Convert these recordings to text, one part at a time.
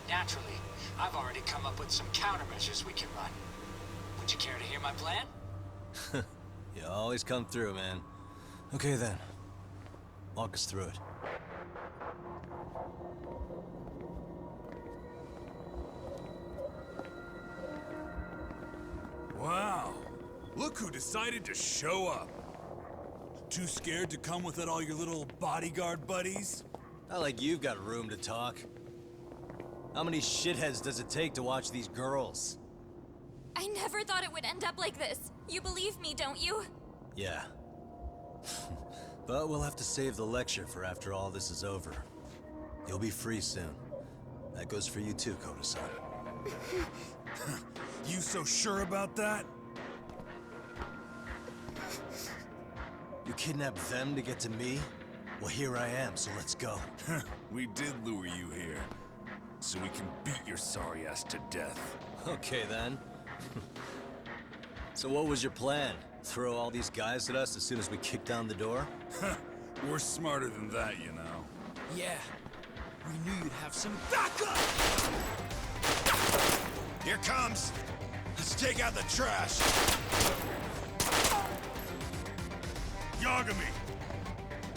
Naturally, I've already come up with some countermeasures we can run. Would you care to hear my plan? You always come through, man. Okay then. Walk us through it. Wow. Look who decided to show up. Too scared to come with all your little bodyguard buddies? Not like you've got room to talk. How many shitheads does it take to watch these girls? I never thought it would end up like this. You believe me, don't you? Yeah. But we'll have to save the lecture for after all this is over. You'll be free soon. That goes for you too, Koda-san. You so sure about that? You kidnapped them to get to me? Well, here I am, so let's go. We did lure you here, so we can beat your sorry ass to death. Okay, then. So what was your plan? Throw all these guys at us as soon as we kick down the door? We're smarter than that, you know. Yeah. We knew you'd have some backup! Here comes! Let's take out the trash! Yagami!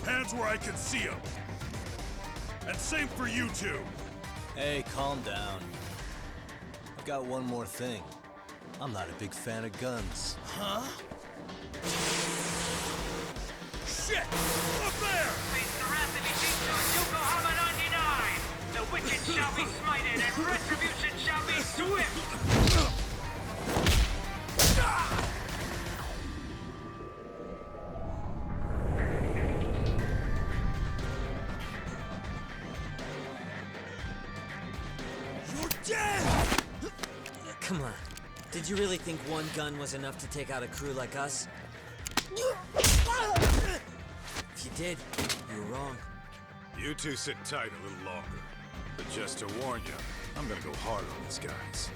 Hands where I can see them! And same for you two! Hey, calm down. I've got one more thing. I'm not a big fan of guns. Huh? Shit! Up there! Face the wrath of Ijincho Yokohama 99! The wicked shall be smited and retribution shall be swift! You're dead! Come on. Did you really think one gun was enough to take out a crew like us? If you did, you were wrong. You two sit tight a little longer. But just to warn you, I'm gonna go hard on these guys.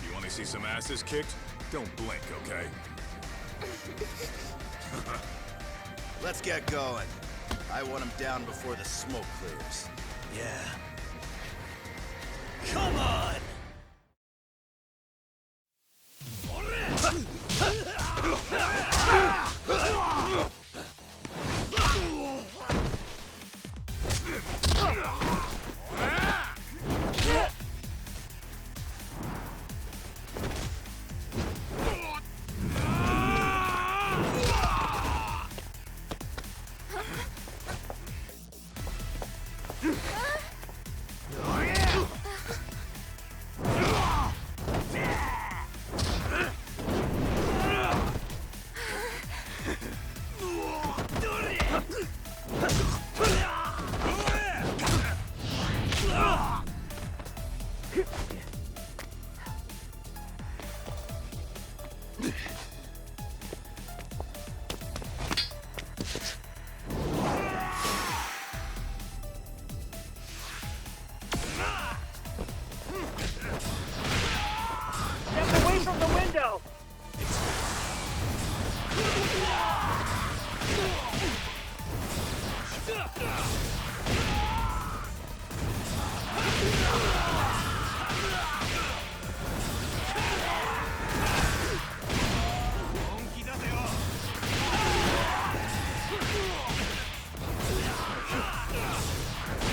You wanna see some asses kicked? Don't blink, okay? Let's get going. I want him down before the smoke clears. Yeah. Come on! Step away from the window!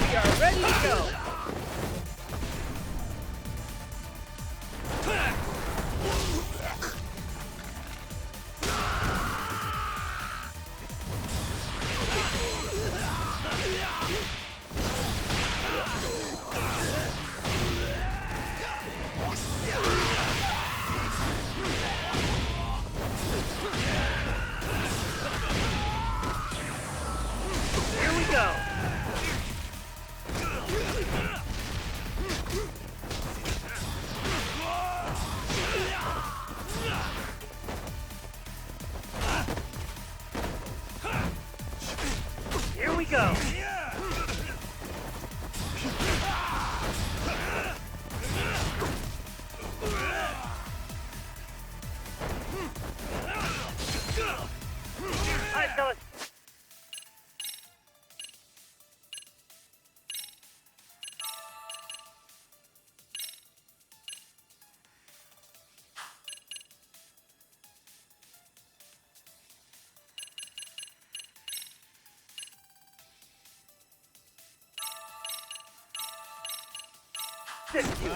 We are ready to go! assist you.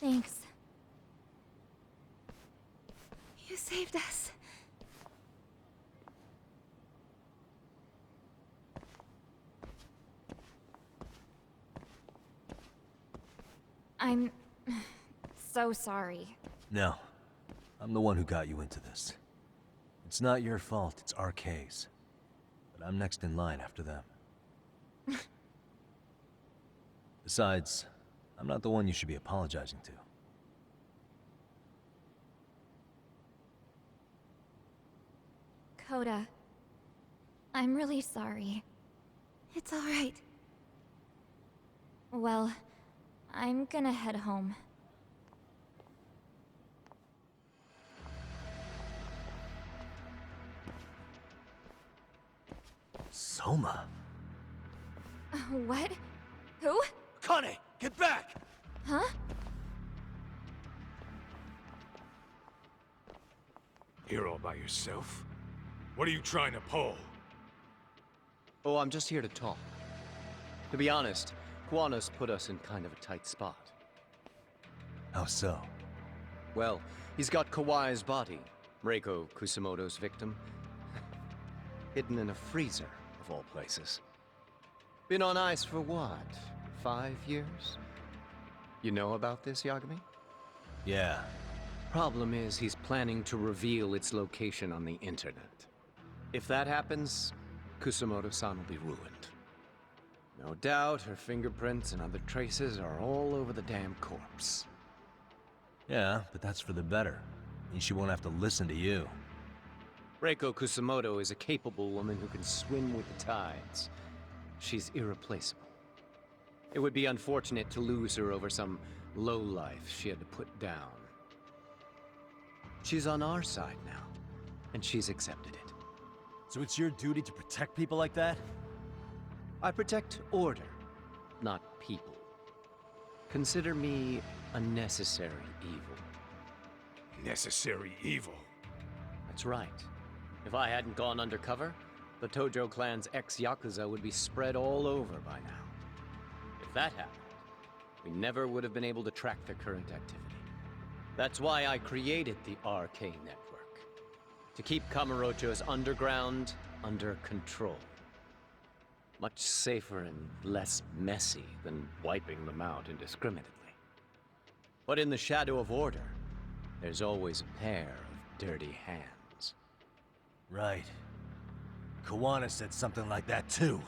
Thanks. You saved us. I'm so sorry. No. I'm the one who got you into this. It's not your fault, it's RK's. But I'm next in line after them. Besides, I'm not the one you should be apologizing to. Coda, I'm really sorry. It's all right. Well, I'm gonna head home. Soma? What? Who? Kane, get back! Huh? Here all by yourself? What are you trying to pull? Oh, I'm just here to talk. To be honest, Kuwano's put us in kind of a tight spot. How so? Well, he's got Kawai's body, Reiko Kusamoto's victim, hidden in a freezer, of all places. Been on ice for what, 5 years? You know about this, Yagami? Yeah. Problem is, he's planning to reveal its location on the internet. If that happens, Kusamoto-san will be ruined. No doubt her fingerprints and other traces are all over the damn corpse. Yeah, but that's for the better. Means she won't have to listen to you. Reiko Kusamoto is a capable woman who can swim with the tides. She's irreplaceable. It would be unfortunate to lose her over some lowlife she had to put down. She's on our side now, and she's accepted it. So it's your duty to protect people like that? I protect order, not people. Consider me a necessary evil. Necessary evil. That's right. If I hadn't gone undercover, the Tojo clan's ex-Yakuza would be spread all over by now. If that happened, we never would have been able to track their current activity. That's why I created the RK network. To keep Kamurocho's underground under control. Much safer and less messy than wiping them out indiscriminately. But in the shadow of order, there's always a pair of dirty hands. Right. Kawana said something like that too.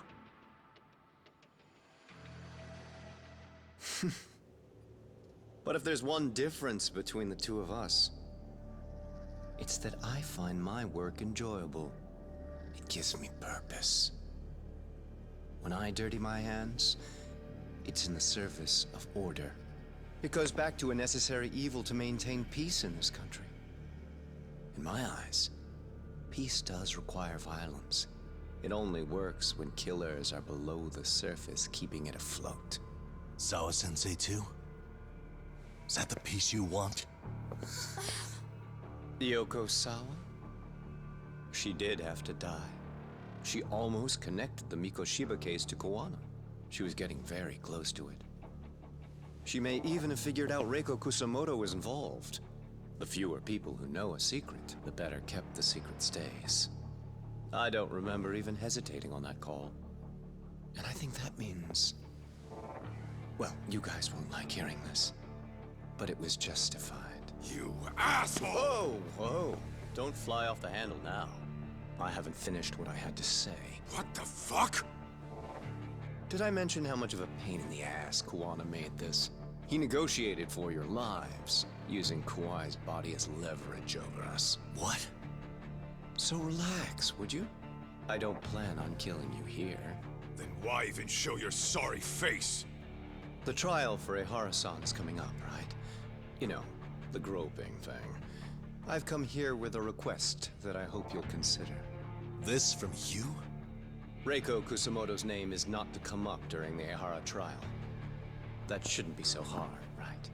But if there's one difference between the two of us, it's that I find my work enjoyable. It gives me purpose. When I dirty my hands, it's in the service of order. It goes back to a necessary evil to maintain peace in this country. In my eyes, peace does require violence. It only works when killers are below the surface, keeping it afloat. Sawa-sensei too? Is that the peace you want? Yoko Sawa? She did have to die. She almost connected the Mikoshiba case to Kawano. She was getting very close to it. She may even have figured out Reiko Kusamoto was involved. The fewer people who know a secret, the better kept the secret stays. I don't remember even hesitating on that call. And I think that means... well, you guys won't like hearing this, but it was justified. You asshole! Whoa, whoa. Don't fly off the handle now. I haven't finished what I had to say. What the fuck? Did I mention how much of a pain in the ass Kuwana made this? He negotiated for your lives, using Kawai's body as leverage over us. What? So relax, would you? I don't plan on killing you here. Then why even show your sorry face? The trial for Ehara-san is coming up, right? You know, the groping thing. I've come here with a request that I hope you'll consider. This from you? Reiko Kusamoto's name is not to come up during the Ehara trial. That shouldn't be so hard, right?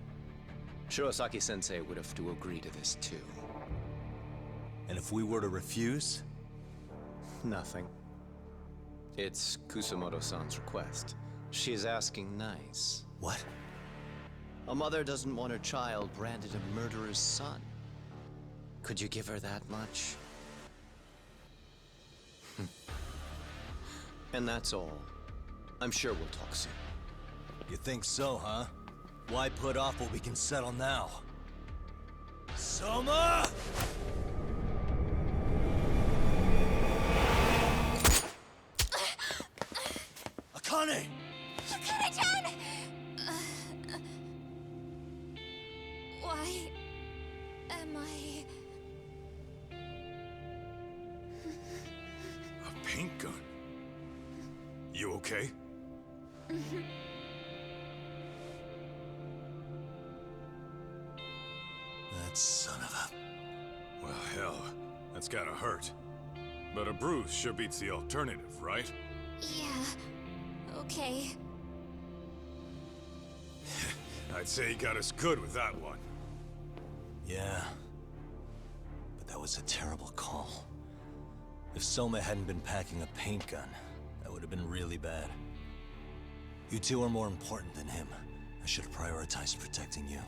Shirosaki-sensei would have to agree to this too. And if we were to refuse? Nothing. It's Kusamoto-san's request. She's asking nice. What? A mother doesn't want her child branded a murderer's son. Could you give her that much? And that's all. I'm sure we'll talk soon. You think so, huh? Why put off what we can settle now? Soma! Akane! Akane-chan! Why am I... A paint gun? You okay? That son of a... Well, hell, that's gotta hurt. But a bruise sure beats the alternative, right? Yeah. Okay. I'd say he got us good with that one. Yeah. But that was a terrible call. If Soma hadn't been packing a paint gun, that would have been really bad. You two are more important than him. I should have prioritized protecting you.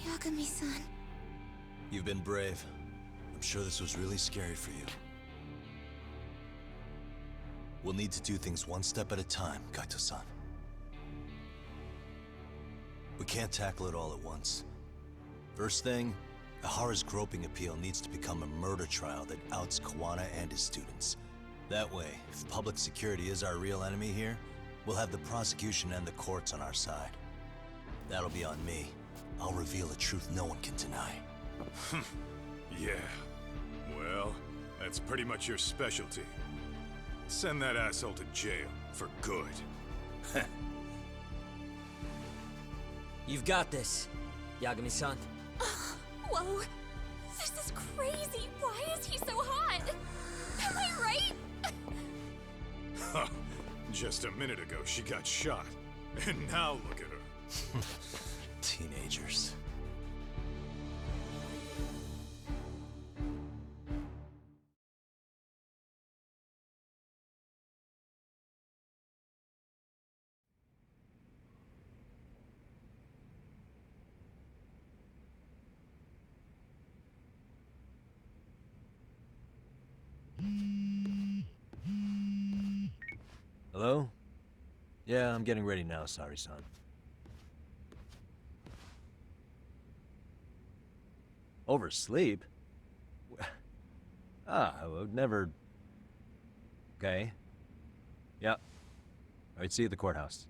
Yagami-san. You've been brave. I'm sure this was really scary for you. We'll need to do things one step at a time, Kaito-san. We can't tackle it all at once. First thing, Ehara's groping appeal needs to become a murder trial that outs Kawana and his students. That way, if public security is our real enemy here, we'll have the prosecution and the courts on our side. That'll be on me. I'll reveal a truth no one can deny. Yeah. Well, that's pretty much your specialty. Send that asshole to jail for good. You've got this, Yagami-san. Whoa. This is crazy. Why is he so hot? Am I right? Huh. Just a minute ago, she got shot. And now look at her. Teenagers. Hello? Yeah, I'm getting ready now, sorry-san. Oversleep? I would never... Okay. Yeah. Alright, see you at the courthouse.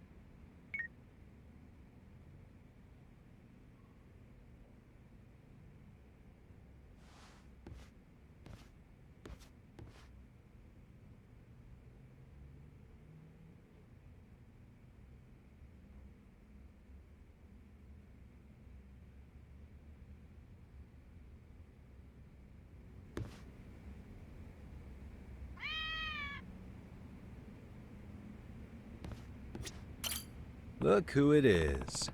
Look who it is.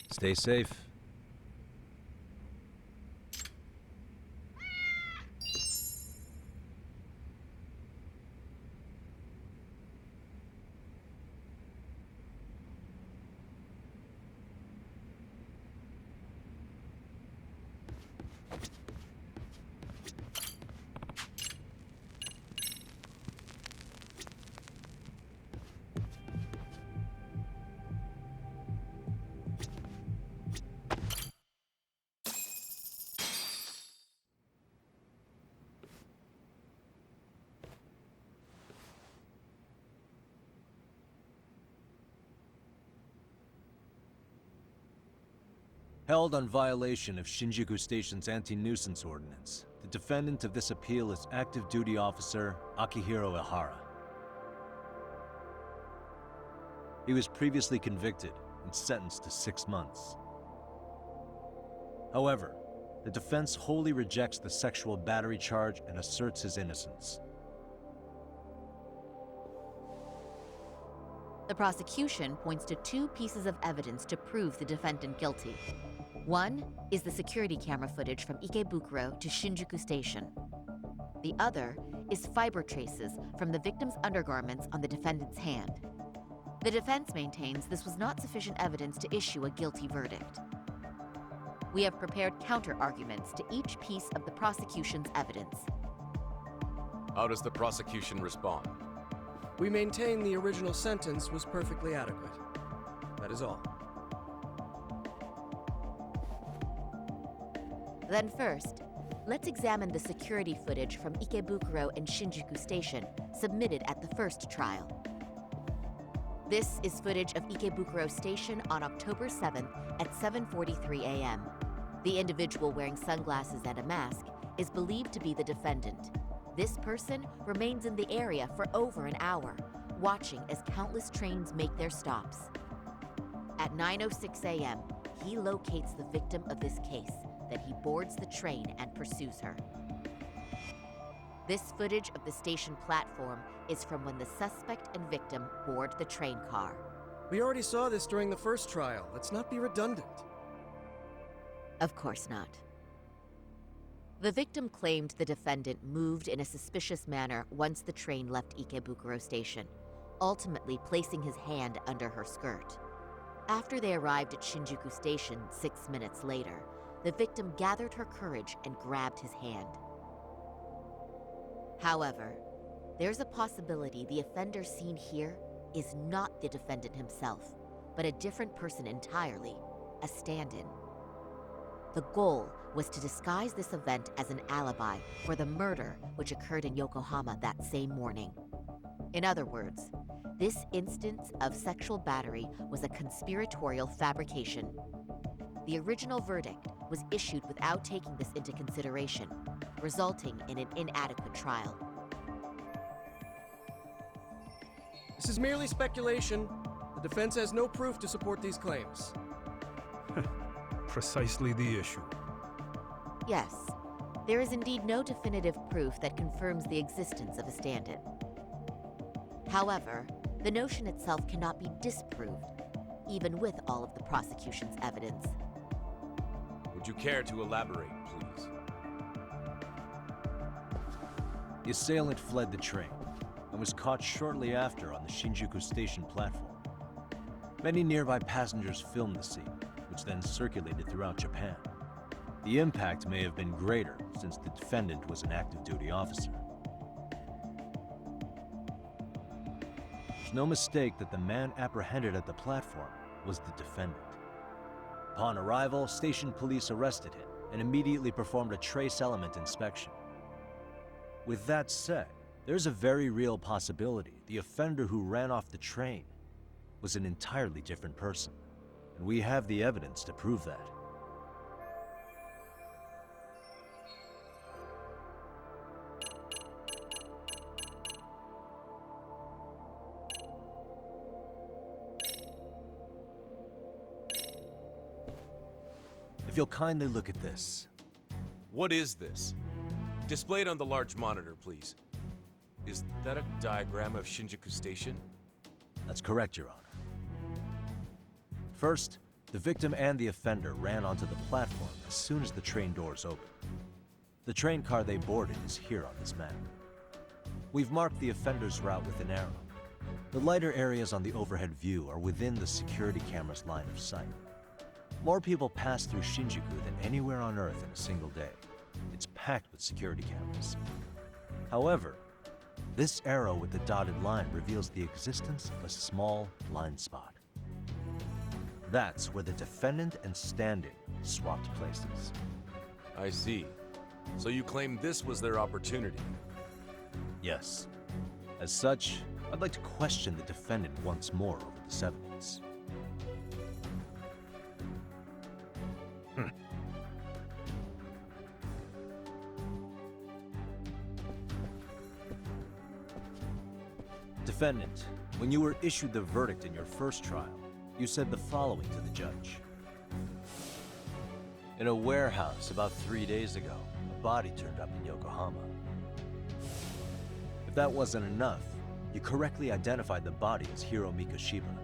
Stay safe. Held on violation of Shinjuku Station's anti-nuisance ordinance, the defendant of this appeal is active duty officer Akihiro Ihara. He was previously convicted and sentenced to 6 months. However, the defense wholly rejects the sexual battery charge and asserts his innocence. The prosecution points to 2 pieces of evidence to prove the defendant guilty. One is the security camera footage from Ikebukuro to Shinjuku Station. The other is fiber traces from the victim's undergarments on the defendant's hand. The defense maintains this was not sufficient evidence to issue a guilty verdict. We have prepared counter-arguments to each piece of the prosecution's evidence. How does the prosecution respond? We maintain the original sentence was perfectly adequate. That is all. Then first, let's examine the security footage from Ikebukuro and Shinjuku Station submitted at the first trial. This is footage of Ikebukuro Station on October 7th at 7:43 a.m. The individual wearing sunglasses and a mask is believed to be the defendant. This person remains in the area for over an hour, watching as countless trains make their stops. At 9:06 a.m., he locates the victim of this case, then he boards the train and pursues her. This footage of the station platform is from when the suspect and victim board the train car. We already saw this during the first trial. Let's not be redundant. Of course not. The victim claimed the defendant moved in a suspicious manner once the train left Ikebukuro Station, ultimately placing his hand under her skirt. After they arrived at Shinjuku Station 6 minutes later, the victim gathered her courage and grabbed his hand. However, there's a possibility the offender seen here is not the defendant himself, but a different person entirely, a stand-in. The goal was to disguise this event as an alibi for the murder which occurred in Yokohama that same morning. In other words, this instance of sexual battery was a conspiratorial fabrication. The original verdict was issued without taking this into consideration, resulting in an inadequate trial. This is merely speculation. The defense has no proof to support these claims. Precisely the issue. Yes, there is indeed no definitive proof that confirms the existence of a stand-in. However, the notion itself cannot be disproved, even with all of the prosecution's evidence. Would you care to elaborate, please? The assailant fled the train and was caught shortly after on the Shinjuku Station platform. Many nearby passengers filmed the scene, which then circulated throughout Japan. The impact may have been greater since the defendant was an active duty officer. There's no mistake that the man apprehended at the platform was the defendant. Upon arrival, station police arrested him and immediately performed a trace element inspection. With that said, there's a very real possibility the offender who ran off the train was an entirely different person, and we have the evidence to prove that. If you'll kindly look at this. What is this? Displayed on the large monitor, please. Is that a diagram of Shinjuku Station? That's correct, Your Honor. First, the victim and the offender ran onto the platform as soon as the train doors opened. The train car they boarded is here on this map. We've marked the offender's route with an arrow. The lighter areas on the overhead view are within the security camera's line of sight. More people pass through Shinjuku than anywhere on Earth in a single day. It's packed with security cameras. However, this arrow with the dotted line reveals the existence of a small blind spot. That's where the defendant and stand-in swapped places. I see. So you claim this was their opportunity? Yes. As such, I'd like to question the defendant once more over this evidence. Defendant, when you were issued the verdict in your first trial, you said the following to the judge. In a warehouse about 3 days ago, a body turned up in Yokohama. If that wasn't enough, you correctly identified the body as Hiro Mikoshiba,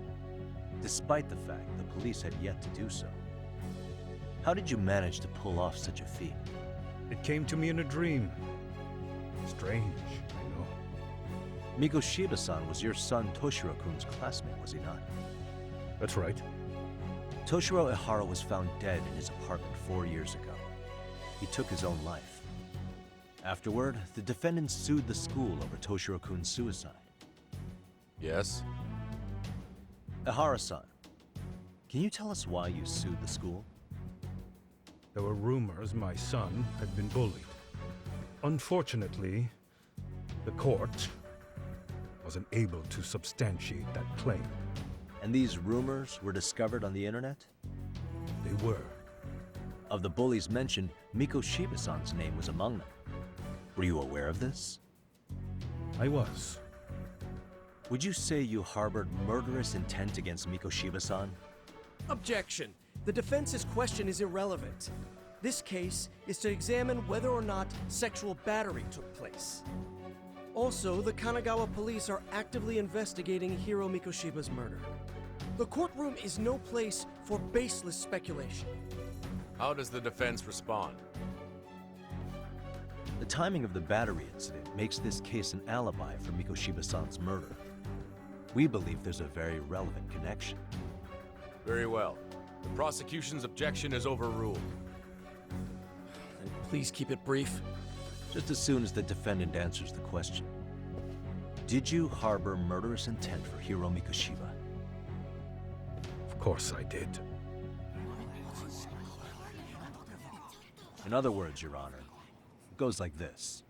despite the fact the police had yet to do so. How did you manage to pull off such a feat? It came to me in a dream. Strange, I know. Mikoshiba-san was your son Toshiro-kun's classmate, was he not? That's right. Toshiro Ihara was found dead in his apartment 4 years ago. He took his own life. Afterward, the defendant sued the school over Toshiro-kun's suicide. Yes? Ihara-san, can you tell us why you sued the school? There were rumors my son had been bullied. Unfortunately, the court wasn't able to substantiate that claim. And these rumors were discovered on the internet? They were. Of the bullies mentioned, Mikoshiba-san's name was among them. Were you aware of this? I was. Would you say you harbored murderous intent against Mikoshiba-san? Objection. The defense's question is irrelevant. This case is to examine whether or not sexual battery took place. Also, the Kanagawa police are actively investigating Hiro Mikoshiba's murder. The courtroom is no place for baseless speculation. How does the defense respond? The timing of the battery incident makes this case an alibi for Mikoshiba-san's murder. We believe there's a very relevant connection. Very well. The prosecution's objection is overruled. And please keep it brief. Just as soon as the defendant answers the question. Did you harbor murderous intent for Hiro Mikoshiba? Of course I did. In other words, Your Honor, it goes like this.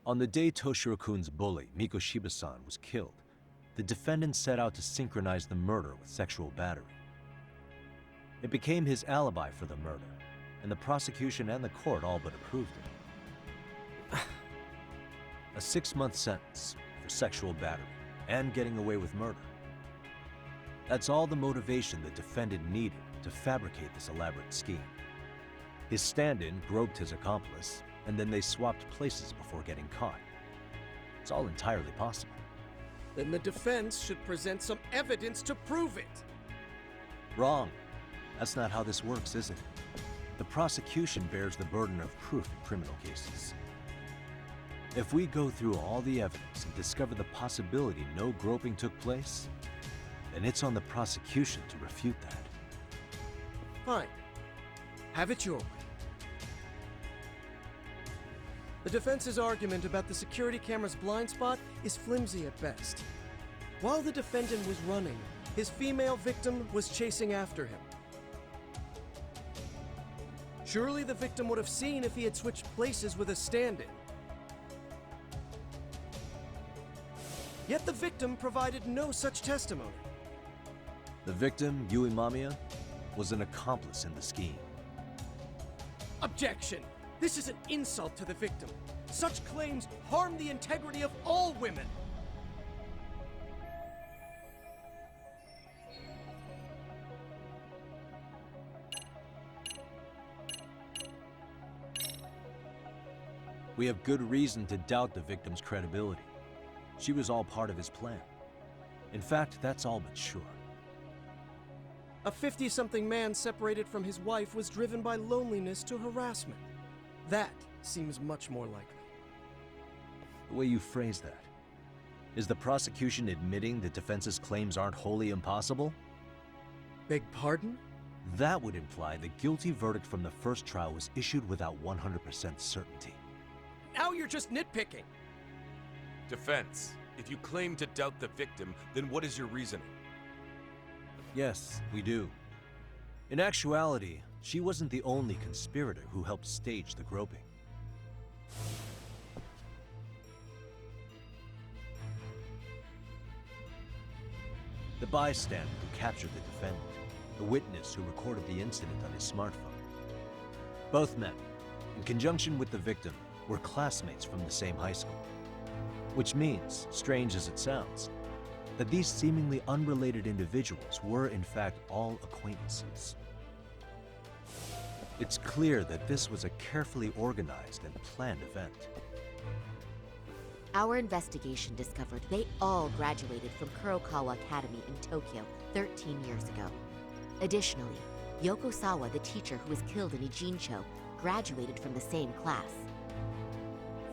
On the day Toshiro-kun's bully, Mikoshiba-san, was killed, the defendant set out to synchronize the murder with sexual battery. It became his alibi for the murder, and the prosecution and the court all but approved it. A 6-month sentence for sexual battery and getting away with murder. That's all the motivation the defendant needed to fabricate this elaborate scheme. His stand-in groped his accomplice, and then they swapped places before getting caught. It's all entirely possible. Then the defense should present some evidence to prove it. Wrong. That's not how this works, is it? The prosecution bears the burden of proof in criminal cases. If we go through all the evidence and discover the possibility no groping took place, then it's on the prosecution to refute that. Fine. Have it your way. The defense's argument about the security camera's blind spot is flimsy at best. While the defendant was running, his female victim was chasing after him. Surely the victim would have seen if he had switched places with a stand-in. Yet the victim provided no such testimony. The victim, Yui Mamiya, was an accomplice in the scheme. Objection! This is an insult to the victim. Such claims harm the integrity of all women. We have good reason to doubt the victim's credibility. She was all part of his plan. In fact, that's all but sure. A 50-something man separated from his wife was driven by loneliness to harassment. That seems much more likely. The way you phrase that. Is the prosecution admitting the defense's claims aren't wholly impossible? Beg pardon? That would imply the guilty verdict from the first trial was issued without 100% certainty. Now you're just nitpicking. Defense, if you claim to doubt the victim, then what is your reasoning? Yes, we do. In actuality, she wasn't the only conspirator who helped stage the groping. The bystander who captured the defendant, the witness who recorded the incident on his smartphone. Both men, in conjunction with the victim, were classmates from the same high school. Which means, strange as it sounds, that these seemingly unrelated individuals were in fact all acquaintances. It's clear that this was a carefully organized and planned event. Our investigation discovered they all graduated from Kurokawa Academy in Tokyo 13 years ago. Additionally, Yoko Sawa, the teacher who was killed in Ijincho, graduated from the same class.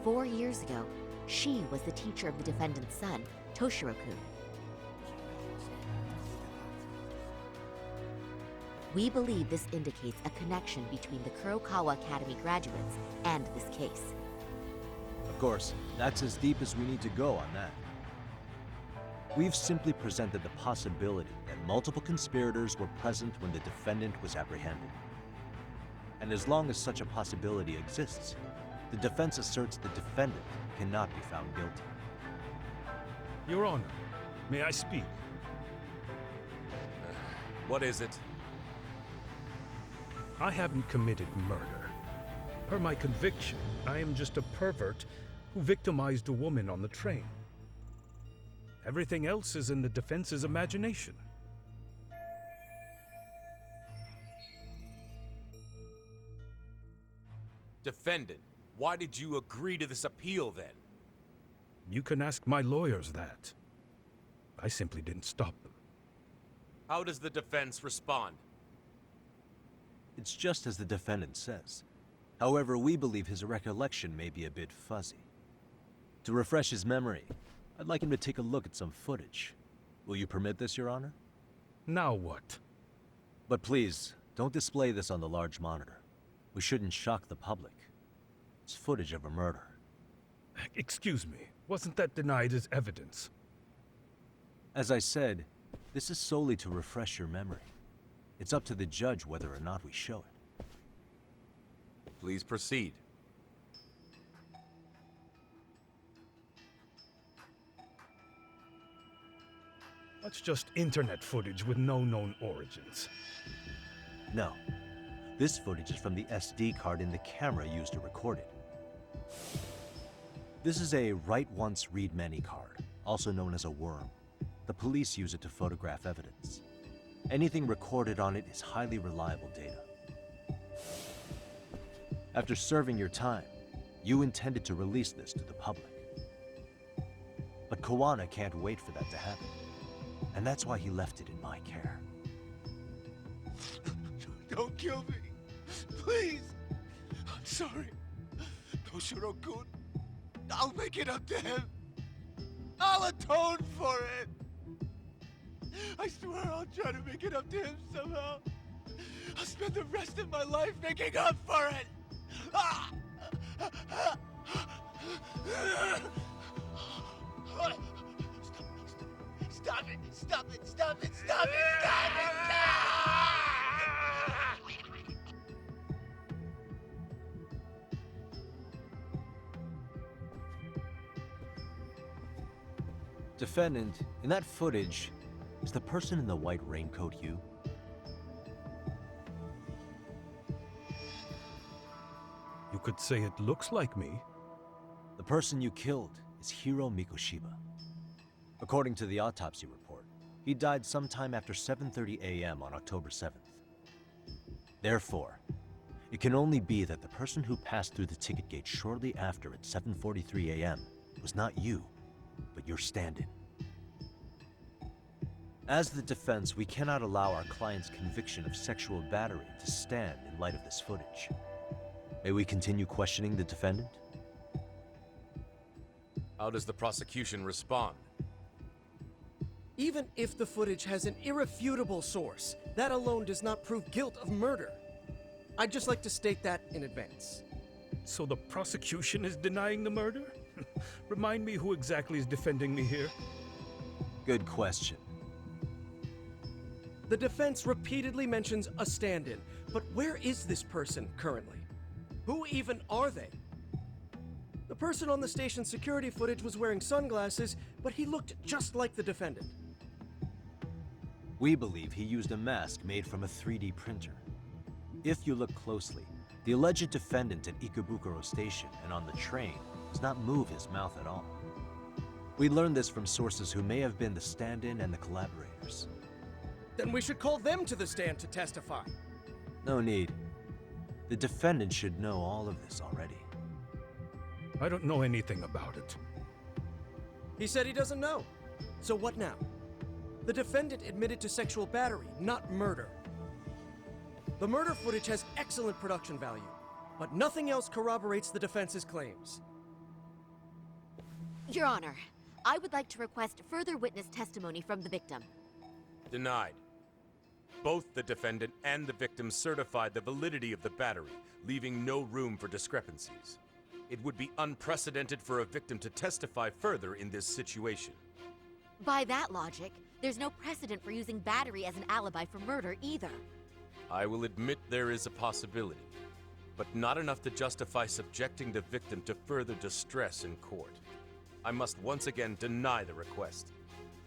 4 years ago, she was the teacher of the defendant's son, Toshiro-kun. We believe this indicates a connection between the Kurokawa Academy graduates and this case. Of course, that's as deep as we need to go on that. We've simply presented the possibility that multiple conspirators were present when the defendant was apprehended. And as long as such a possibility exists, the defense asserts the defendant cannot be found guilty. Your Honor, may I speak? What is it? I haven't committed murder. Per my conviction, I am just a pervert who victimized a woman on the train. Everything else is in the defense's imagination. Defendant, why did you agree to this appeal then? You can ask my lawyers that. I simply didn't stop them. How does the defense respond? It's just as the defendant says. However, we believe his recollection may be a bit fuzzy. To refresh his memory, I'd like him to take a look at some footage. Will you permit this, Your Honor? Now what? But please, don't display this on the large monitor. We shouldn't shock the public. It's footage of a murder. Excuse me, wasn't that denied as evidence? As I said, this is solely to refresh your memory. It's up to the judge whether or not we show it. Please proceed. That's just internet footage with no known origins. No. This footage is from the SD card in the camera used to record it. This is a write once, read many card, also known as a worm. The police use it to photograph evidence. Anything recorded on it is highly reliable data. After serving your time, you intended to release this to the public. But Kawana can't wait for that to happen. And that's why he left it in my care. Don't kill me. Please. I'm sorry. Toshiro-kun. I'll make it up to him. I'll atone for it. I swear I'll try to make it up to him somehow. I'll spend the rest of my life making up for it. Ah! Stop it! Stop it! Stop it! Stop it! Stop it! Defendant, in that footage, is the person in the white raincoat you? You could say it looks like me. The person you killed is Hiro Mikoshiba. According to the autopsy report, he died sometime after 7:30 a.m. on October 7th. Therefore, it can only be that the person who passed through the ticket gate shortly after at 7:43 a.m. was not you, but your stand-in. As the defense, we cannot allow our client's conviction of sexual battery to stand in light of this footage. May we continue questioning the defendant? How does the prosecution respond? Even if the footage has an irrefutable source, that alone does not prove guilt of murder. I'd just like to state that in advance. So the prosecution is denying the murder? Remind me who exactly is defending me here? Good question. The defense repeatedly mentions a stand-in, but where is this person currently? Who even are they? The person on the station security footage was wearing sunglasses, but he looked just like the defendant. We believe he used a mask made from a 3D printer. If you look closely, the alleged defendant at Ikebukuro Station and on the train does not move his mouth at all. We learned this from sources who may have been the stand-in and the collaborators. Then we should call them to the stand to testify. No need. The defendant should know all of this already. I don't know anything about it. He said he doesn't know. So what now? The defendant admitted to sexual battery, not murder. The murder footage has excellent production value, but nothing else corroborates the defense's claims. Your Honor, I would like to request further witness testimony from the victim. Denied. Both the defendant and the victim certified the validity of the battery, leaving no room for discrepancies. It would be unprecedented for a victim to testify further in this situation. By that logic, there's no precedent for using battery as an alibi for murder either. I will admit there is a possibility, but not enough to justify subjecting the victim to further distress in court. I must once again deny the request.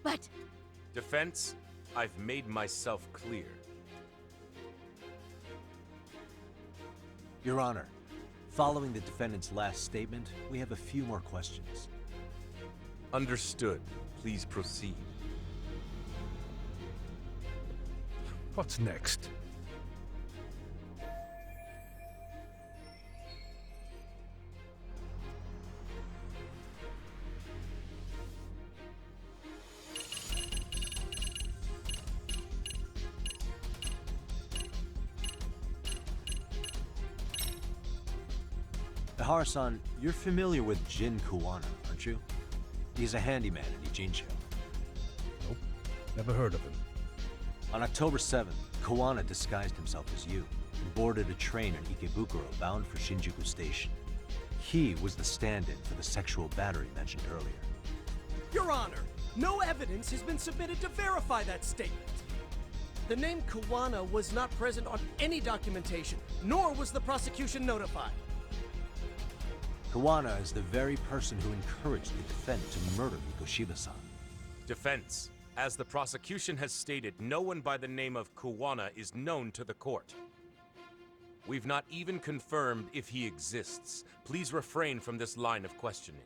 But... Defense, I've made myself clear. Your Honor, following the defendant's last statement, we have a few more questions. Understood. Please proceed. What's next? Ihara-san, you're familiar with Jin Kuwana, aren't you? He's a handyman in Ijincho. Nope, never heard of him. On October 7th, Kuwana disguised himself as you and boarded a train in Ikebukuro bound for Shinjuku Station. He was the stand-in for the sexual battery mentioned earlier. Your Honor, no evidence has been submitted to verify that statement. The name Kuwana was not present on any documentation, nor was the prosecution notified. Kuwana is the very person who encouraged the defendant to murder Mikoshiba-san. Defense, as the prosecution has stated, no one by the name of Kuwana is known to the court. We've not even confirmed if he exists. Please refrain from this line of questioning.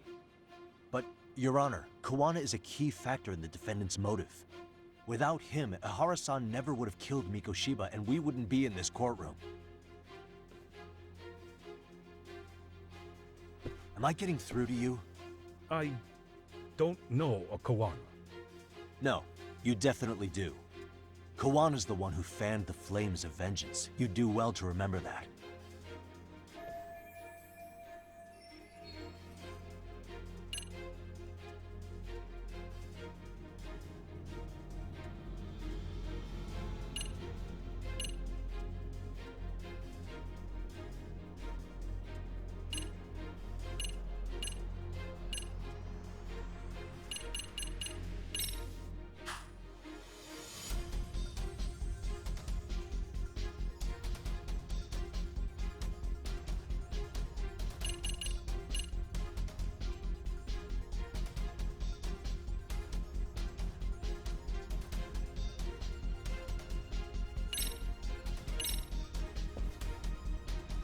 But, Your Honor, Kuwana is a key factor in the defendant's motive. Without him, Ihara-san never would have killed Mikoshiba, and we wouldn't be in this courtroom. Am I getting through to you? I don't know a Kuwana. No, you definitely do. Kawana's the one who fanned the flames of vengeance. You do well to remember that.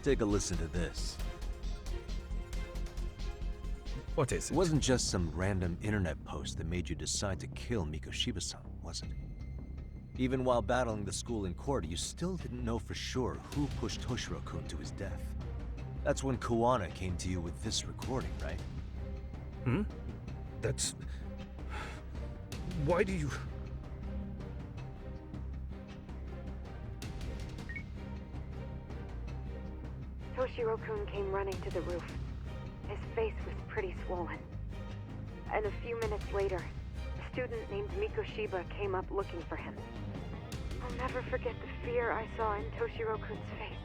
Take a listen to this. What is it? It wasn't just some random internet post that made you decide to kill Mikoshiba-san, was it? Even while battling the school in court, you still didn't know for sure who pushed Toshiro-kun to his death. That's when Kuwana came to you with this recording, right? Hmm? That's... Why do you... Toshiro-kun came running to the roof. His face was pretty swollen. And a few minutes later, a student named Mikoshiba came up looking for him. I'll never forget the fear I saw in Toshiro-kun's face.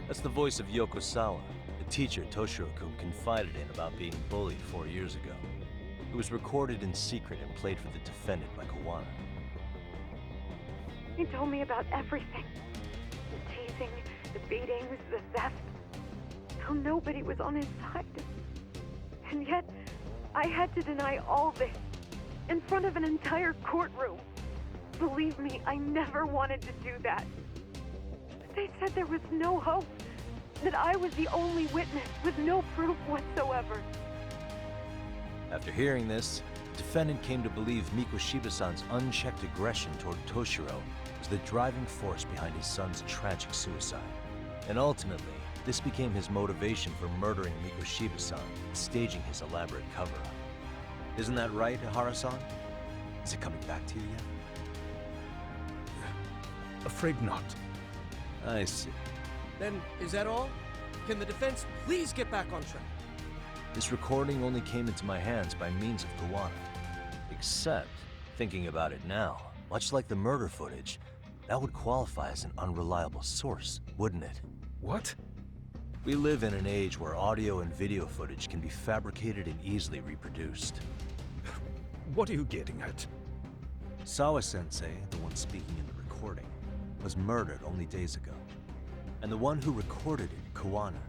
That's the voice of Yokosawa, the teacher Toshiro-kun confided in about being bullied 4 years ago. It was recorded in secret and played for the defendant by Kuwana. He told me about everything. The teasing, the beatings, the theft. How nobody was on his side. And yet, I had to deny all this in front of an entire courtroom. Believe me, I never wanted to do that. They said there was no hope, that I was the only witness with no proof whatsoever. After hearing this, the defendant came to believe Mikoshiba-san's unchecked aggression toward Toshiro was the driving force behind his son's tragic suicide. And ultimately, this became his motivation for murdering Mikoshiba-san and staging his elaborate cover-up. Isn't that right, Ihara-san? Is it coming back to you yet? Afraid not. I see. Then, is that all? Can the defense please get back on track? This recording only came into my hands by means of Kawana. Except, thinking about it now, much like the murder footage, that would qualify as an unreliable source, wouldn't it? What? We live in an age where audio and video footage can be fabricated and easily reproduced. What are you getting at? Sawa-sensei, the one speaking in the recording, was murdered only days ago. And the one who recorded it, Kawana,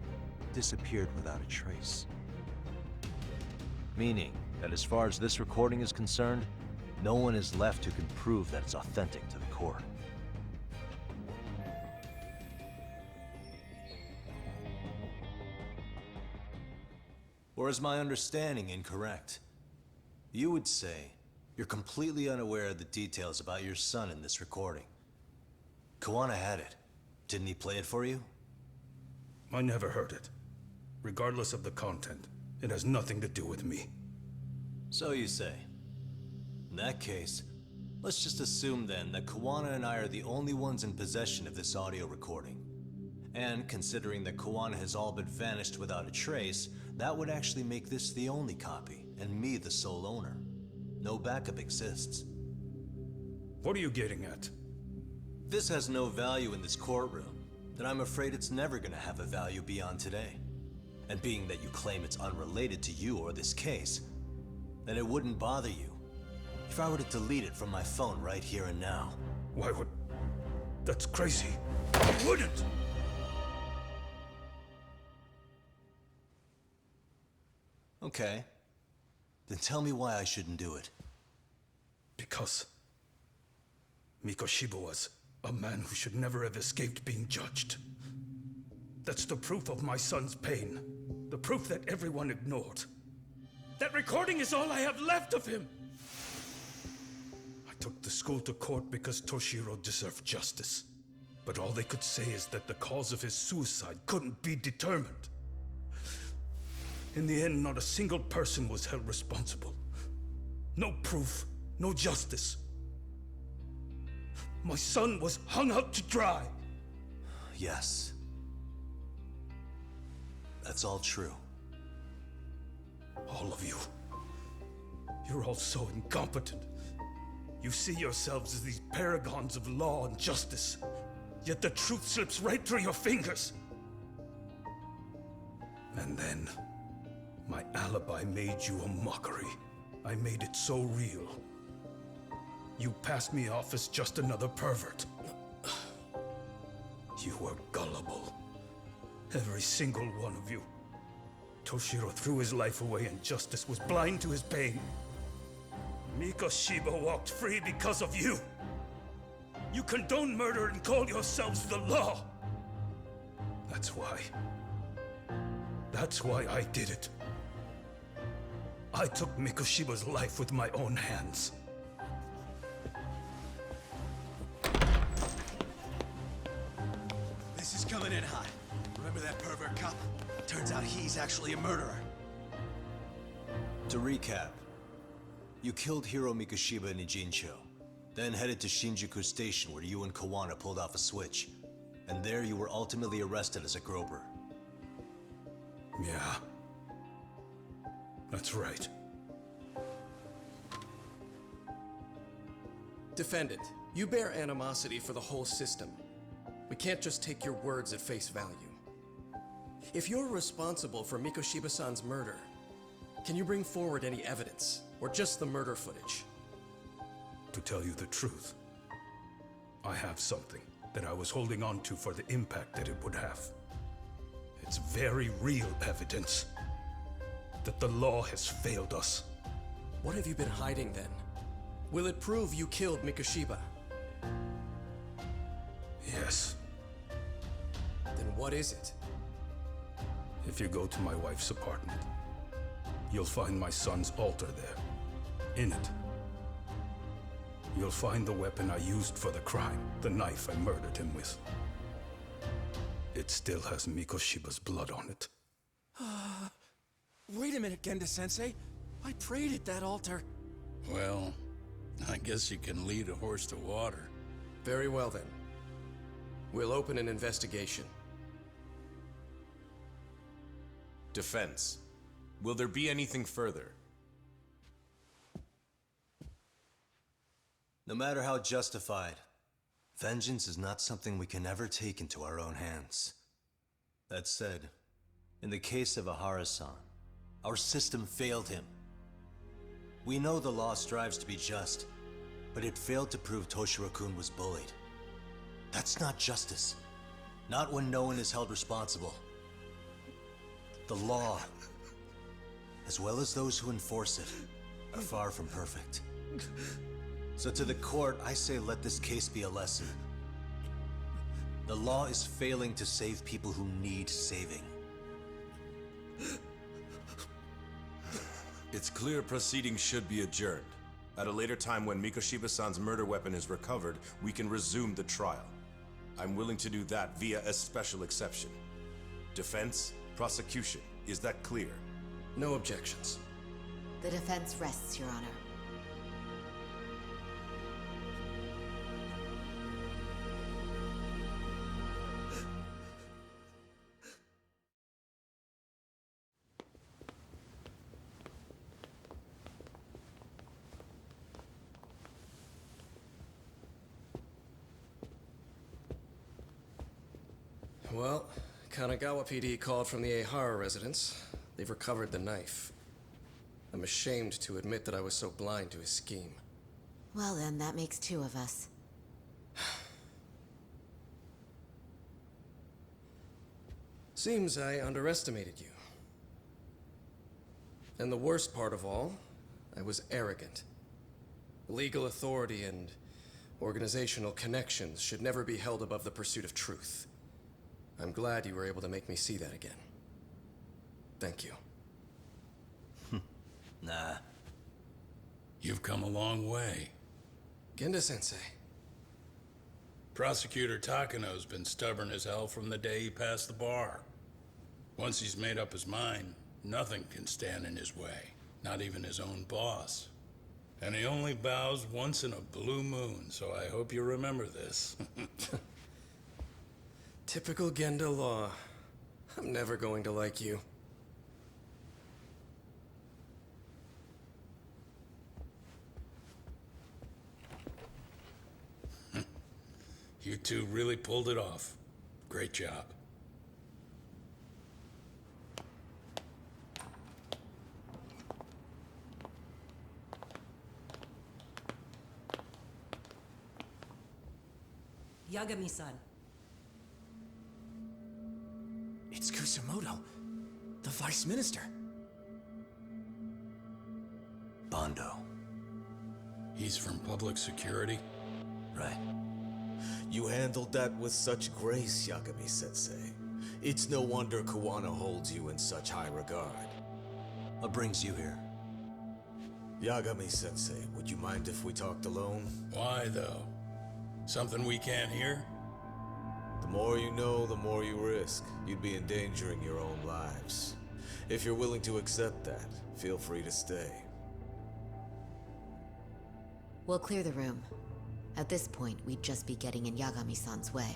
disappeared without a trace. Meaning that as far as this recording is concerned, no one is left who can prove that it's authentic to the court. Or is my understanding incorrect? You would say you're completely unaware of the details about your son in this recording. Kawana had it. Didn't he play it for you? I never heard it. Regardless of the content, it has nothing to do with me. So you say. In that case, let's just assume then that Kawana and I are the only ones in possession of this audio recording. And considering that Kawana has all but vanished without a trace, that would actually make this the only copy, and me the sole owner. No backup exists. What are you getting at? This has no value in this courtroom, then I'm afraid it's never gonna have a value beyond today. And being that you claim it's unrelated to you or this case, then it wouldn't bother you if I were to delete it from my phone right here and now. Why would... That's crazy. I wouldn't! Okay. Then tell me why I shouldn't do it. Because Mikoshiba was a man who should never have escaped being judged. That's the proof of my son's pain. The proof that everyone ignored. That recording is all I have left of him! I took the school to court because Toshiro deserved justice. But all they could say is that the cause of his suicide couldn't be determined. In the end, not a single person was held responsible. No proof, no justice. My son was hung out to dry. Yes. That's all true. All of you. You're all so incompetent. You see yourselves as these paragons of law and justice, yet the truth slips right through your fingers. And then, my alibi made you a mockery. I made it so real. You passed me off as just another pervert. You were gullible. Every single one of you. Toshiro threw his life away and justice was blind to his pain. Mikoshiba walked free because of you. You condone murder and call yourselves the law. That's why I did it. I took Mikoshiba's life with my own hands. This is coming in hot. Remember that pervert cop? Turns out he's actually a murderer. To recap, you killed Hiro Mikoshiba in Ijincho, then headed to Shinjuku Station where you and Kawana pulled off a switch. And there you were ultimately arrested as a groper. Yeah. That's right. Defendant, you bear animosity for the whole system. We can't just take your words at face value. If you're responsible for Mikoshiba-san's murder, can you bring forward any evidence, or just the murder footage? To tell you the truth, I have something that I was holding on to for the impact that it would have. It's very real evidence that the law has failed us. What have you been hiding then? Will it prove you killed Mikoshiba? Yes. Then what is it? If you go to my wife's apartment, you'll find my son's altar there. In it, you'll find the weapon I used for the crime, the knife I murdered him with. It still has Mikoshiba's blood on it. Wait a minute, Genda-sensei. I prayed at that altar. Well, I guess you can lead a horse to water. Very well then. We'll open an investigation. Defense. Will there be anything further? No matter how justified, vengeance is not something we can ever take into our own hands. That said, in the case of Ahara-san, our system failed him. We know the law strives to be just, but it failed to prove Toshiro-kun was bullied. That's not justice. Not when no one is held responsible. The law, as well as those who enforce it, are far from perfect. So to the court, I say let this case be a lesson. The law is failing to save people who need saving. It's clear proceedings should be adjourned. At a later time when Mikoshiba-san's murder weapon is recovered, we can resume the trial. I'm willing to do that via a special exception. Defense, prosecution, is that clear? No objections. The defense rests, Your Honor. Well, Kanagawa PD called from the Ehara residence. They've recovered the knife. I'm ashamed to admit that I was so blind to his scheme. Well then, that makes two of us. Seems I underestimated you. And the worst part of all, I was arrogant. Legal authority and organizational connections should never be held above the pursuit of truth. I'm glad you were able to make me see that again. Thank you. Nah. You've come a long way. Genda-sensei. Prosecutor Takano's been stubborn as hell from the day he passed the bar. Once he's made up his mind, nothing can stand in his way, not even his own boss. And he only bows once in a blue moon, so I hope you remember this. Typical Genda law. I'm never going to like you. You two really pulled it off. Great job. Yagami-san. It's Kusumoto, the Vice Minister. Bondo. He's from public security? Right. You handled that with such grace, Yagami-sensei. It's no wonder Kawana holds you in such high regard. What brings you here? Yagami-sensei, would you mind if we talked alone? Why, though? Something we can't hear? The more you know, the more you risk. You'd be endangering your own lives. If you're willing to accept that, feel free to stay. We'll clear the room. At this point, we'd just be getting in Yagami-san's way.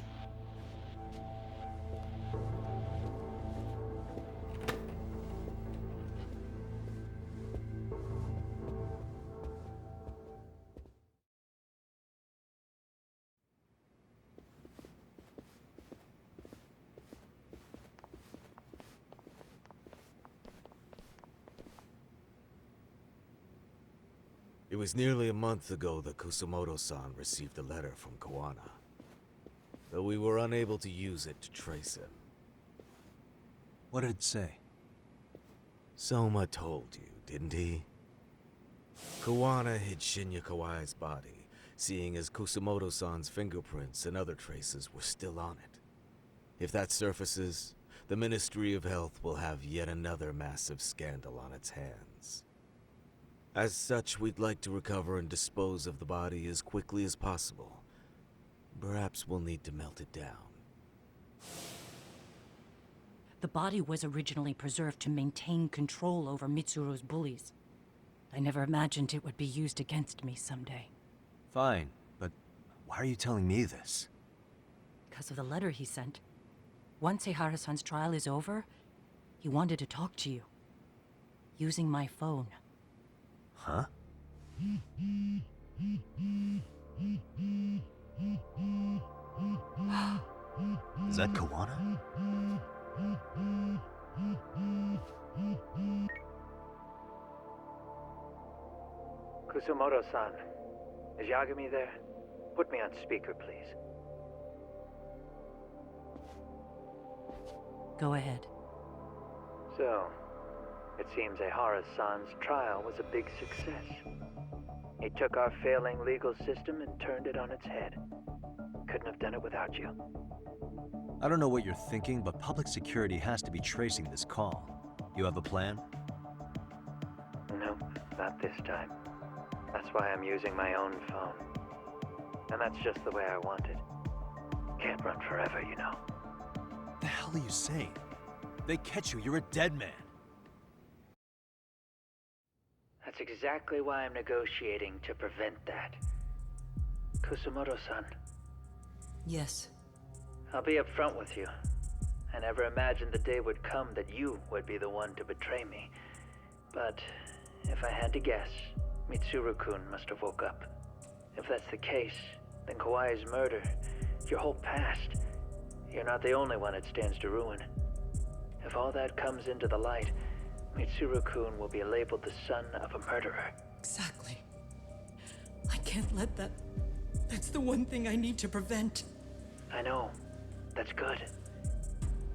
It was nearly a month ago that Kusumoto-san received a letter from Kawana. Though we were unable to use it to trace him. What did it say? Soma told you, didn't he? Kawana hid Shinya Kawai's body, seeing as Kusumoto-san's fingerprints and other traces were still on it. If that surfaces, the Ministry of Health will have yet another massive scandal on its hands. As such, we'd like to recover and dispose of the body as quickly as possible. Perhaps we'll need to melt it down. The body was originally preserved to maintain control over Mitsuru's bullies. I never imagined it would be used against me someday. Fine, but why are you telling me this? Because of the letter he sent. Once Eihara-san's trial is over, he wanted to talk to you. Using my phone. Huh? Is that Kawana? Kusumoto-san, is Yagami there? Put me on speaker, please. Go ahead. So, it seems Eihara-san's trial was a big success. He took our failing legal system and turned it on its head. Couldn't have done it without you. I don't know what you're thinking, but public security has to be tracing this call. You have a plan? No, not this time. That's why I'm using my own phone. And that's just the way I want it. Can't run forever, you know. The hell are you saying? They catch you, you're a dead man. That's exactly why I'm negotiating to prevent that. Kusumoto-san. Yes. I'll be upfront with you. I never imagined the day would come that you would be the one to betray me. But if I had to guess, Mitsuru-kun must have woke up. If that's the case, then Kawai's murder, your whole past, you're not the only one it stands to ruin. If all that comes into the light, Mitsuru-kun will be labeled the son of a murderer. Exactly. I can't let that... That's the one thing I need to prevent. I know. That's good.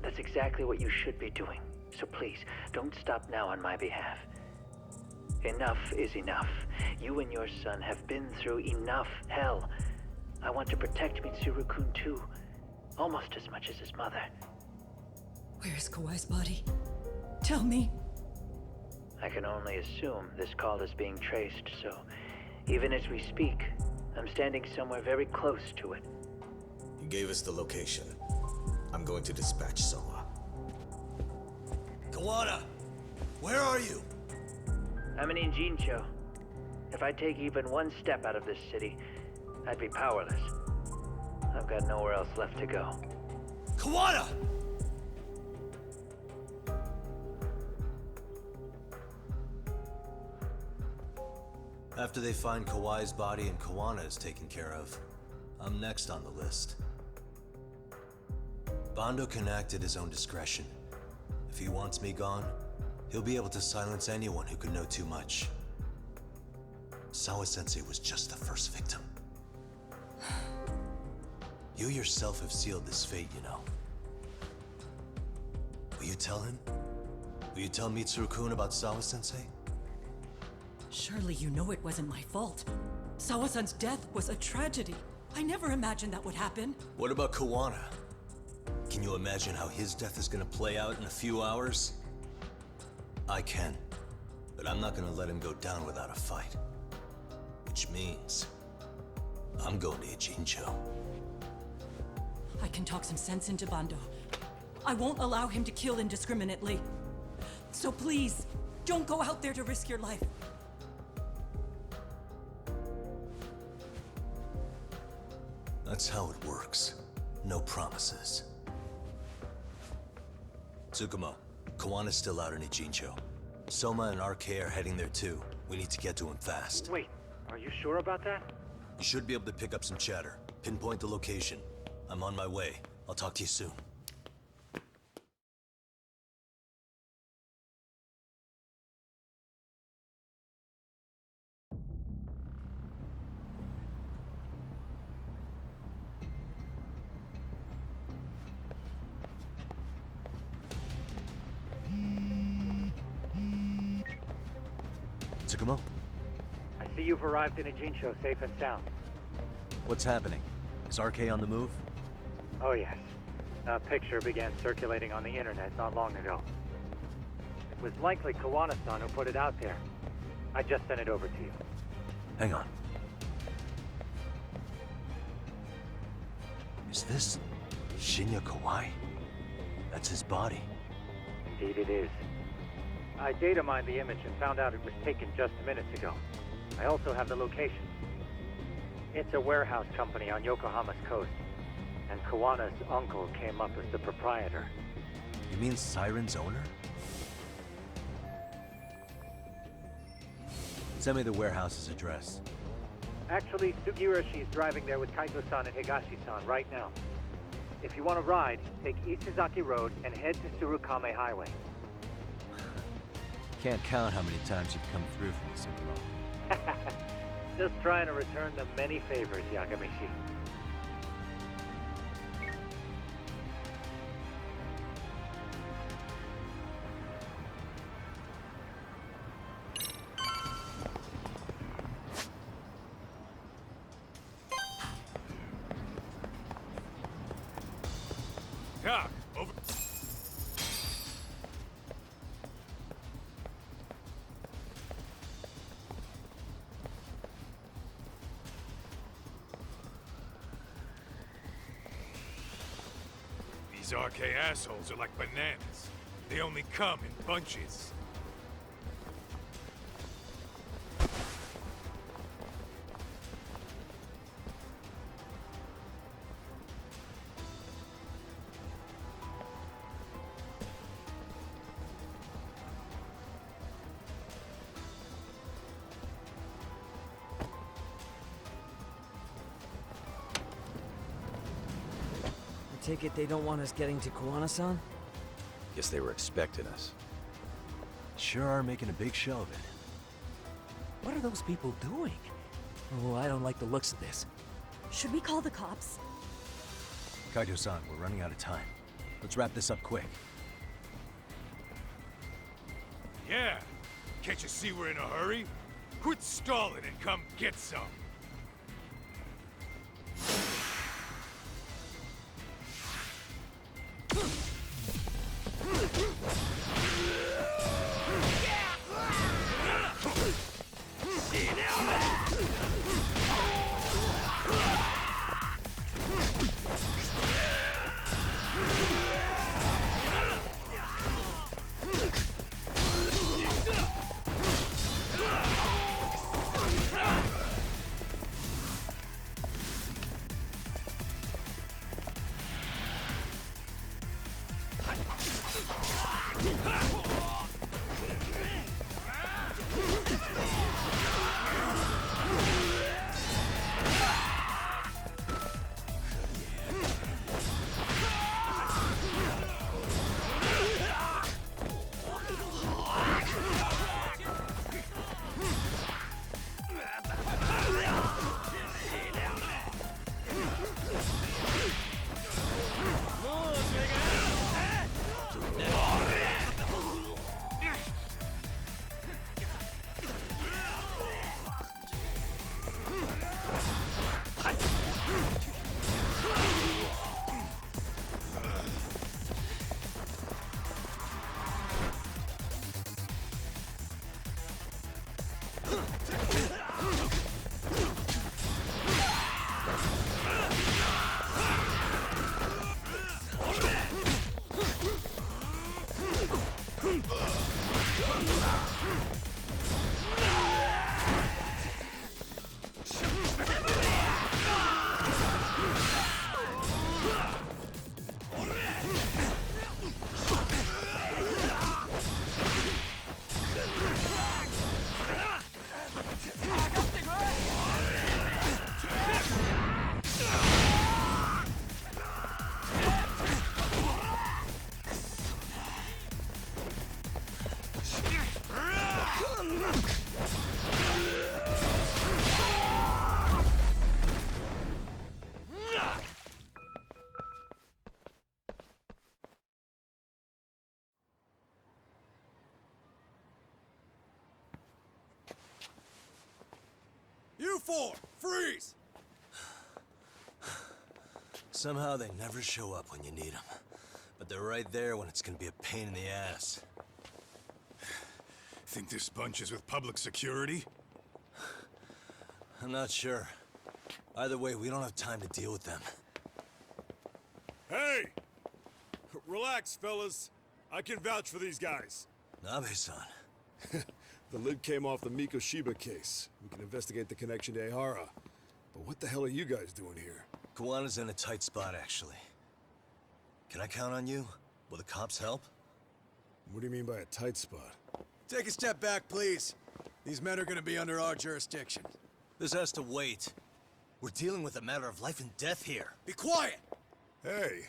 That's exactly what you should be doing. So please, don't stop now on my behalf. Enough is enough. You and your son have been through enough hell. I want to protect Mitsuru-kun too. Almost as much as his mother. Where is Kawai's body? Tell me. I can only assume this call is being traced, so even as we speak, I'm standing somewhere very close to it. You gave us the location. I'm going to dispatch Soma. Kawana! Where are you? I'm in Injincho. If I take even one step out of this city, I'd be powerless. I've got nowhere else left to go. Kawana! After they find Kawai's body and Kawana is taken care of, I'm next on the list. Bando can act at his own discretion. If he wants me gone, he'll be able to silence anyone who could know too much. Sawa-sensei was just the first victim. You yourself have sealed this fate, you know. Will you tell him? Will you tell Mitsuru-kun about Sawa-sensei? Surely you know it wasn't my fault. Sawa-san's death was a tragedy. I never imagined that would happen. What about Kawana? Can you imagine how his death is gonna play out in a few hours? I can, but I'm not gonna let him go down without a fight. Which means, I'm going to Ijincho. I can talk some sense into Bando. I won't allow him to kill indiscriminately. So please, don't go out there to risk your life. That's how it works. No promises. Tsukumo, Kawana's still out in Ijincho. Soma and RK are heading there too. We need to get to him fast. Wait, are you sure about that? You should be able to pick up some chatter. Pinpoint the location. I'm on my way. I'll talk to you soon. Tsukumo? I see you've arrived in Ijincho safe and sound. What's happening? Is RK on the move? Oh yes. A picture began circulating on the internet not long ago. It was likely Kawana-san who put it out there. I just sent it over to you. Hang on. Is this Shinya Kawai? That's his body. Indeed it is. I data mined the image and found out it was taken just minutes ago. I also have the location. It's a warehouse company on Yokohama's coast, and Kawana's uncle came up as the proprietor. You mean Siren's owner? Send me the warehouse's address. Actually, Sugiroshi's driving there with Kaito-san and Higashi-san right now. If you want to ride, take Isizaki Road and head to Tsurukame Highway. Can't count how many times you've come through for me, Sugiro. Just trying to return the many favors, Yagamishi. Doc, over. These RK assholes are like bananas. They only come in bunches. Take it they don't want us getting to Kawana-san? Guess they were expecting us. Sure are making a big show of it. What are those people doing? Oh, I don't like the looks of this. Should we call the cops? Kaito-san, we're running out of time. Let's wrap this up quick. Yeah. Can't you see we're in a hurry? Quit stalling and come get some. You four, freeze! Somehow they never show up when you need them. But they're right there when it's gonna be a pain in the ass. Think this bunch is with public security? I'm not sure. Either way, we don't have time to deal with them. Hey! Relax, fellas. I can vouch for these guys. Nabe-san. The lid came off the Mikoshiba case. We can investigate the connection to Ehara. But what the hell are you guys doing here? Kawana's in a tight spot, actually. Can I count on you? Will the cops help? What do you mean by a tight spot? Take a step back, please. These men are gonna be under our jurisdiction. This has to wait. We're dealing with a matter of life and death here. Be quiet! Hey,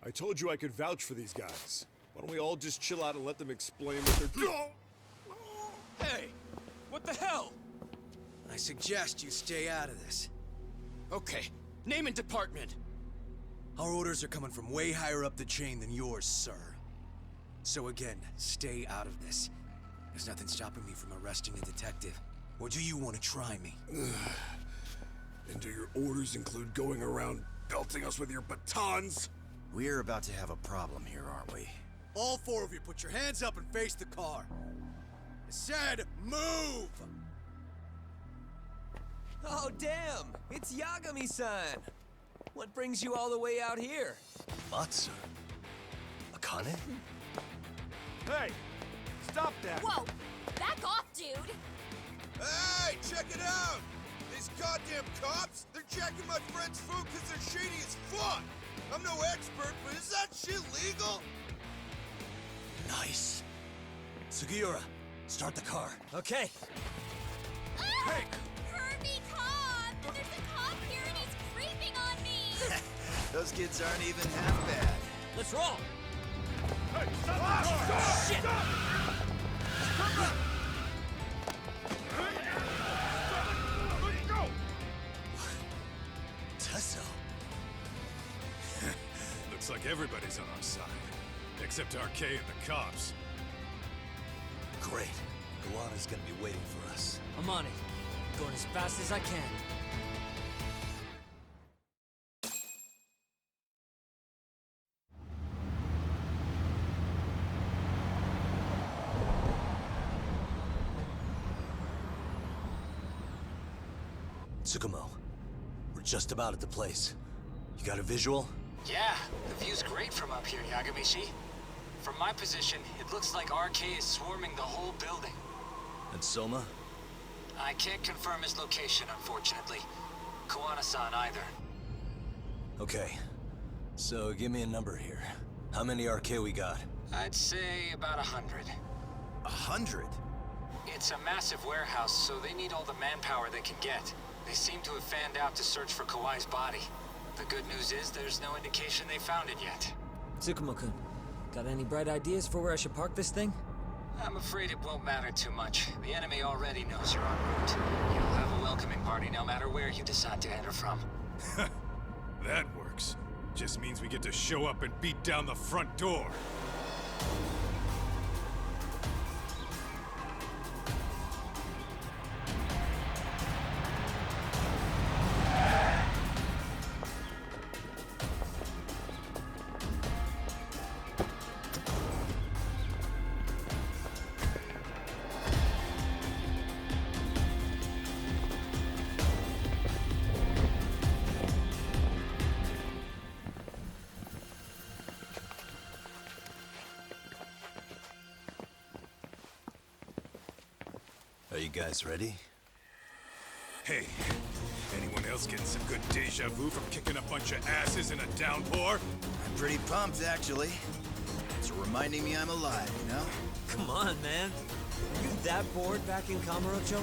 I told you I could vouch for these guys. Why don't we all just chill out and let them explain what they're doing? Hey, what the hell? I suggest you stay out of this. Okay, name and department. Our orders are coming from way higher up the chain than yours, sir. So again, stay out of this. There's nothing stopping me from arresting a detective. Or do you want to try me? And do your orders include going around belting us with your batons? We're about to have a problem here, aren't we? All four of you, put your hands up and face the car. I said, move! Oh, damn! It's Yagami-san! What brings you all the way out here? Matsu? Akane? Hey! Stop that! Whoa! Back off, dude! Hey, check it out! These goddamn cops, they're checking my friend's food because they're shady as fuck! I'm no expert, but is that shit legal? Nice. Sugiura, start the car. Okay. Hey! Hermie cop! There's a cop here and he's creeping on me! Those kids aren't even half bad. Let's roll! Hey, stop the car! Shit! Let's go! Tesso. Looks like everybody's on our side. Except RK and the cops. Great. Kawana's gonna be waiting for us. I'm on it. Going as fast as I can. Tsukumo, we're just about at the place. You got a visual? Yeah, the view's great from up here, Yagamishi. From my position, it looks like RK is swarming the whole building. And Soma? I can't confirm his location, unfortunately. Kawana-san either. Okay. So give me a number here. How many RK we got? I'd say about 100. 100? It's a massive warehouse, so they need all the manpower they can get. They seem to have fanned out to search for Kawai's body. The good news is there's no indication they found it yet. Tsukumo-kun, got any bright ideas for where I should park this thing? I'm afraid it won't matter too much. The enemy already knows you're en route. You'll have a welcoming party no matter where you decide to enter from. That works. Just means we get to show up and beat down the front door. Are you guys ready? Hey, anyone else getting some good deja vu from kicking a bunch of asses in a downpour? I'm pretty pumped, actually. It's reminding me I'm alive, you know? Come on, man. Are you that bored back in Kamurocho?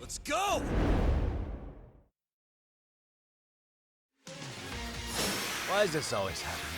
Let's go! Why does this always happen?